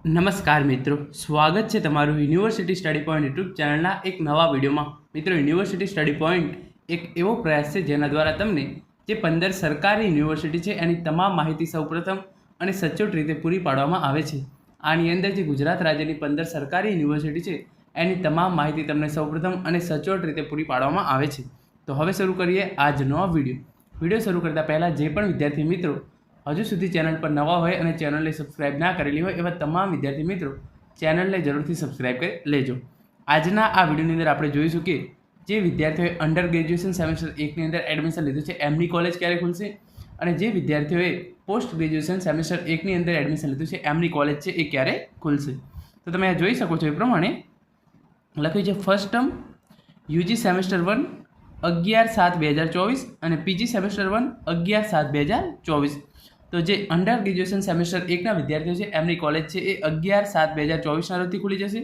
નમસ્કાર મિત્રો, સ્વાગત છે તમારું યુનિવર્સિટી સ્ટડી પોઈન્ટ યુટ્યુબ ચેનલના એક નવા વિડીયોમાં। મિત્રો, યુનિવર્સિટી સ્ટડી પોઈન્ટ એક એવો પ્રયાસ છે જેના દ્વારા તમને જે 15 સરકારી યુનિવર્સિટી છે એની તમામ માહિતી સૌપ્રથમ અને સચોટ રીતે પૂરી પાડવામાં આવે છે। આની અંદર જે ગુજરાત રાજ્યની 15 સરકારી યુનિવર્સિટી છે એની તમામ માહિતી તમને સૌપ્રથમ અને સચોટ રીતે પૂરી પાડવામાં આવે છે। તો હવે શરૂ કરીએ આજનો વિડીયો શરૂ કરતાં પહેલાં જે પણ વિદ્યાર્થી મિત્રો હજુ સુધી ચેનલ પર નવા હોય અને ચેનલને સબસ્ક્રાઇબ ના કરેલી હોય એવા તમામ વિદ્યાર્થી મિત્રો ચેનલને જરૂરથી સબસ્ક્રાઇબ કરી લેજો। આજના આ વિડીયોની અંદર આપણે જોઈશું કે જે વિદ્યાર્થીઓએ અંડર ગ્રેજ્યુએશન સેમેસ્ટર 1ની અંદર એડમિશન લીધું છે એમની કોલેજ ક્યારે ખુલશે અને જે વિદ્યાર્થીઓએ પોસ્ટ ગ્રેજ્યુએશન સેમેસ્ટર 1ની અંદર એડમિશન લીધું છે એમની કોલેજ છે એ ક્યારે ખુલશે। તો તમે આ જોઈ શકો છો એ પ્રમાણે લખ્યું છે ફર્સ્ટ ટર્મ યુજી સેમેસ્ટર 1 11/7/2024 અને પીજી સેમેસ્ટર 1 11/7/2024। તો જે અંડર ગ્રેજ્યુએશન સેમેસ્ટર 1ના વિદ્યાર્થીઓ છે એમની કોલેજ છે એ 11/7/2024ના રોજથી ખુલી જશે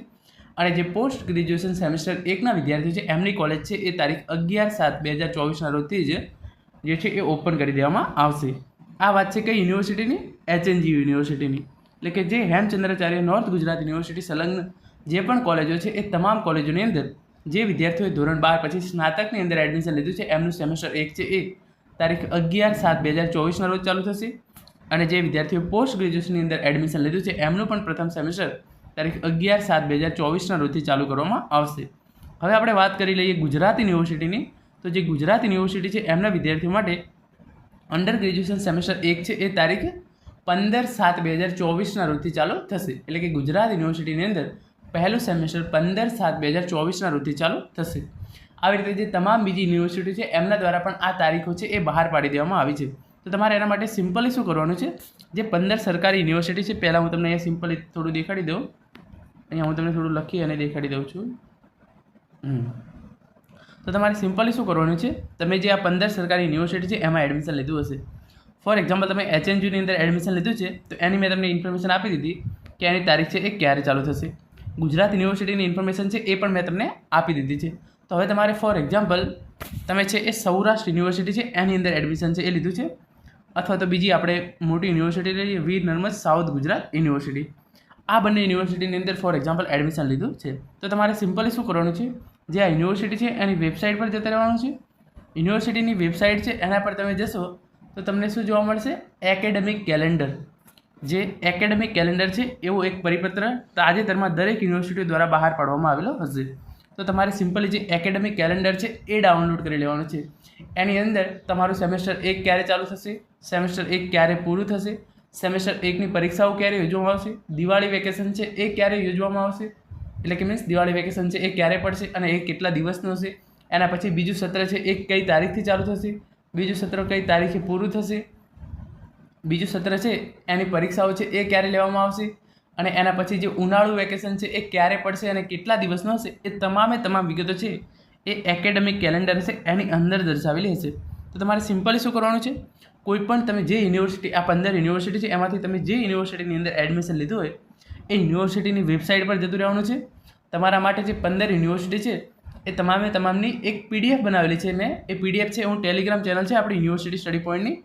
અને જે પોસ્ટ ગ્રેજ્યુએશન સેમેસ્ટર 1ના વિદ્યાર્થીઓ છે એમની કોલેજ છે એ તારીખ 11/7/2024ના રોજથી જે છે એ ઓપન કરી દેવામાં આવશે। આ વાત છે કઈ યુનિવર્સિટીની? HNGU યુનિવર્સિટીની, એટલે કે જે હેમચંદ્રાચાર્ય નોર્થ ગુજરાત યુનિવર્સિટી સંલગ્ન જે પણ કોલેજો છે એ તમામ કોલેજોની અંદર જે વિદ્યાર્થીઓએ ધોરણ 12 પછી સ્નાતકની અંદર એડમિશન લીધું છે એમનું સેમેસ્ટર 1 છે એ તારીખ 11/7/2024ના રોજ ચાલુ થશે અને જે વિદ્યાર્થીઓ પોસ્ટ ગ્રેજ્યુએશનની અંદર એડમિશન લીધું છે એમનું પણ પ્રથમ સેમેસ્ટર તારીખ 11/7/2024ના રોજથી ચાલુ કરવામાં આવશે। હવે આપણે વાત કરી લઈએ ગુજરાત યુનિવર્સિટીની। તો જે ગુજરાત યુનિવર્સિટી છે એમના વિદ્યાર્થીઓ માટે અંડર ગ્રેજ્યુએશન સેમેસ્ટર 1 છે એ તારીખ 15/7/2024ના રોજથી ચાલુ થશે, એટલે કે ગુજરાત યુનિવર્સિટીની અંદર પહેલું સેમેસ્ટર 15/7/2024ના રોજથી ચાલુ થશે। આવી રીતે જે તમામ બીજી યુનિવર્સિટી છે એમના દ્વારા પણ આ તારીખો છે એ બહાર પાડી દેવામાં આવી છે। તો તમારે એના માટે સિમ્પલી શું કરવાનું છે, જે 15 સરકારી યુનિવર્સિટી છે પહેલાં હું તમને અહીંયા સિમ્પલી થોડું દેખાડી દઉં, અહીંયા હું તમને થોડું લખી અને દેખાડી દઉં છું। તો તમારે સિમ્પલી શું કરવાનું છે, તમે જે આ 15 સરકારી યુનિવર્સિટી છે એમાં એડમિશન લીધું હશે, ફોર એક્ઝામ્પલ તમે HNGUની અંદર એડમિશન લીધું છે તો એની મેં તમને ઇન્ફોર્મેશન આપી દીધી કે એની તારીખ છે એ ક્યારે ચાલુ થશે। ગુજરાત યુનિવર્સિટીની ઇન્ફોર્મેશન છે એ પણ મેં તમને આપી દીધી છે। તો હવે તમારે ફોર એક્ઝામ્પલ તમે છે એ સૌરાષ્ટ્ર યુનિવર્સિટી છે એની અંદર એડમિશન છે એ લીધું છે, અથવા તો બીજી આપણે મોટી યુનિવર્સિટી લઈએ વીર નર્મદ સાઉથ ગુજરાત યુનિવર્સિટી, આ બંને યુનિવર્સિટીની અંદર ફોર એક્ઝામ્પલ એડમિશન લીધું છે। તો તમારે સિમ્પલી શું કરવાનું છે, જે આ યુનિવર્સિટી છે એની વેબસાઇટ પર જતા રહેવાનું છે। યુનિવર્સિટીની વેબસાઇટ છે એના પર તમે જશો તો તમને શું જોવા મળશે, એકેડેમિક કેલેન્ડર। જે એકેડેમિક કેલેન્ડર છે એવો એક પરિપત્ર તાજેતરમાં દરેક યુનિવર્સિટીઓ દ્વારા બહાર પાડવામાં આવેલો હશે। તો તમારે સિમ્પલી જે એકેડેમિક કેલેન્ડર છે એ ડાઉનલોડ કરી લેવાનું છે। એની અંદર તમારું સેમેસ્ટર 1 ક્યારે ચાલુ થશે, સેમેસ્ટર 1 ક્યારે પૂરું થશે, સેમેસ્ટર 1ની પરીક્ષાઓ ક્યારે યોજવામાં આવશે, દિવાળી વેકેશન છે એ ક્યારે યોજવામાં આવશે, એટલે કે મીન્સ દિવાળી વેકેશન છે એ ક્યારે પડશે અને એ કેટલા દિવસનું હશે, એના પછી બીજું સત્ર છે એ કઈ તારીખથી ચાલુ થશે, બીજું સત્ર કઈ તારીખે પૂરું થશે, બીજું સત્ર છે એની પરીક્ષાઓ છે એ ક્યારે લેવામાં આવશે અને એના પછી જે ઉનાળુ વેકેશન છે એ ક્યારે પડશે અને કેટલા દિવસનું હશે, એ તમામ વિગતો છે એ એકેડેમિક કેલેન્ડર હશે એની અંદર દર્શાવેલી હશે। તો તમારે સિમ્પલી શું કરવાનું છે, કોઈ પણ તમે જે યુનિવર્સિટી આ 15 યુનિવર્સિટી છે એમાંથી તમે જે યુનિવર્સિટીની અંદર એડમિશન લીધું હોય એ યુનિવર્સિટીની વેબસાઇટ પર જતું રહેવાનું છે। તમારા માટે જે 15 યુનિવર્સિટી છે એ તમામની એક PDF બનાવેલી છે મેં, એ PDF છે હું ટેલિગ્રામ ચેનલ છે આપણી યુનિવર્સિટી સ્ટડી પોઈન્ટની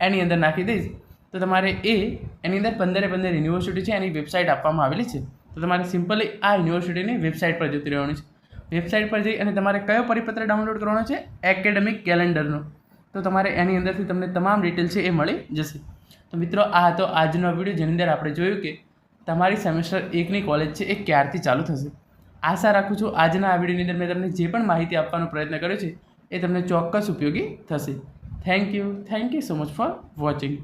એની અંદર નાખી દઈશ। તો તમારે એની અંદર 15 યુનિવર્સિટી છે એની વેબસાઇટ આપવામાં આવેલી છે। તો તમારે સિમ્પલી આ યુનિવર્સિટીની વેબસાઇટ પર જતું રહેવાનું છે। વેબસાઇટ પર જઈ અને તમારે કયો પરિપત્ર ડાઉનલોડ કરવાનો છે, એકેડેમિક કેલેન્ડરનો। તો તમારે એની અંદરથી તમને તમામ ડિટેલ છે એ મળી જશે। તો મિત્રો, આ હતો આજનો વિડીયો જેની અંદર આપણે જોયું કે તમારી સેમેસ્ટર 1ની કોલેજ છે એ ક્યારથી ચાલુ થશે। આશા રાખું છું આજના આ વિડીયોની અંદર મેં તમને જે પણ માહિતી આપવાનો પ્રયત્ન કર્યો છે એ તમને ચોક્કસ ઉપયોગી થશે। Thank you so much for watching.